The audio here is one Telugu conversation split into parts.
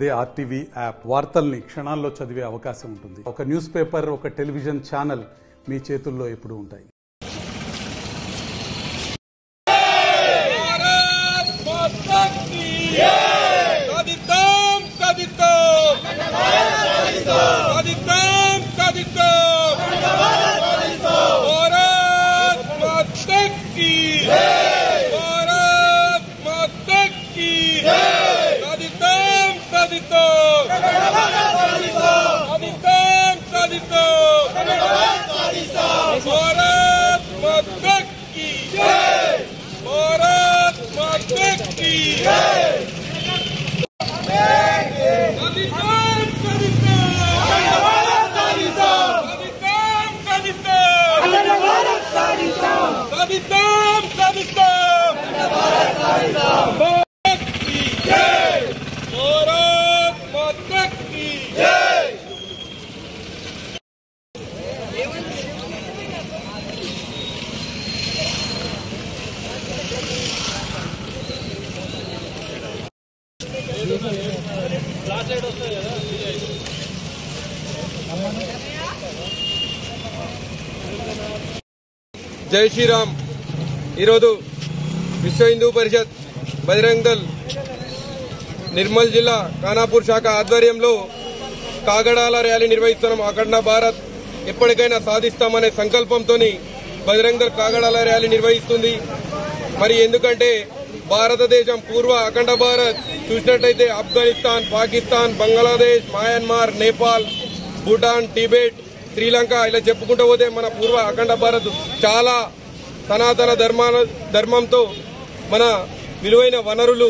అదే ఆర్టీవీ యాప్ వార్తల్ని క్షణాల్లో చదివే అవకాశం ఉంటుంది. ఒక న్యూస్ పేపర్, ఒక టెలివిజన్ ఛానల్ మీ చేతుల్లో ఎప్పుడూ ఉంటాయి. జై శ్రీరామ్. ఈరోజు విశ్వ హిందూ పరిషత్ బజరంగ్ దళ్ నిర్మల్ జిల్లా ఖానాపూర్ శాఖ ఆధ్వర్యంలో కాగడాల ర్యాలీ నిర్వహిస్తున్నాం. అఖండ భారత్ ఎప్పటికైనా సాధిస్తామనే సంకల్పంతో బజరంగ్ దళ్ కాగడాల ర్యాలీ నిర్వహిస్తుంది. మరి ఎందుకంటే భారతదేశం పూర్వ అఖండ భారత్ చూసినట్టయితే ఆఫ్ఘనిస్తాన్, పాకిస్తాన్, బంగ్లాదేశ్, మయన్మార్, నేపాల్, భూటాన్, టిబెట్, శ్రీలంక ఇలా చెప్పుకుంటూ పోతే మన పూర్వ అఖండ భారత్ చాలా సనాతన ధర్మంతో మన విలువైన వనరులు,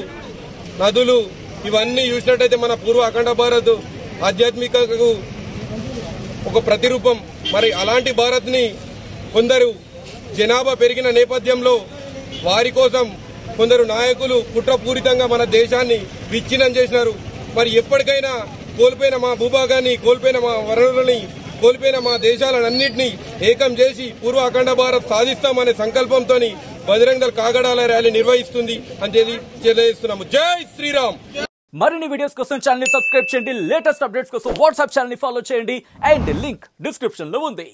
నదులు ఇవన్నీ చూసినట్టయితే మన పూర్వ అఖండ భారత్ ఆధ్యాత్మికకు ఒక ప్రతిరూపం. మరి అలాంటి భారత్ని కొందరు జనాభా పెరిగిన నేపథ్యంలో వారి కోసం కొందరు నాయకులు కుట్రపూరితంగా మన దేశాన్ని విచ్ఛిన్నం చేసినారు. మరి ఎప్పటికైనా కోల్పోయిన మా భూభాగాన్ని, కోల్పోయిన మా వనరులని, కోల్పోయిన మా దేశాలన్నింటినీ ఏకం చేసి పూర్వ అఖండ భారత్ సాధిస్తామనే సంకల్పంతో బజరంగ్ దళ్ కాగడాల ర్యాలీ నిర్వహిస్తుంది అని తెలియజేస్తున్నాము. జై శ్రీరామ్. మరిన్ని వీడియోస్ కోసం ఛానల్ ని సబ్స్క్రైబ్ చేయండి. లేటెస్ట్ అప్డేట్స్ కోసం వాట్సాప్ ఛానల్ ని ఫాలో చేయండి. అండ్ లింక్ డిస్క్రిప్షన్ లో ఉంది.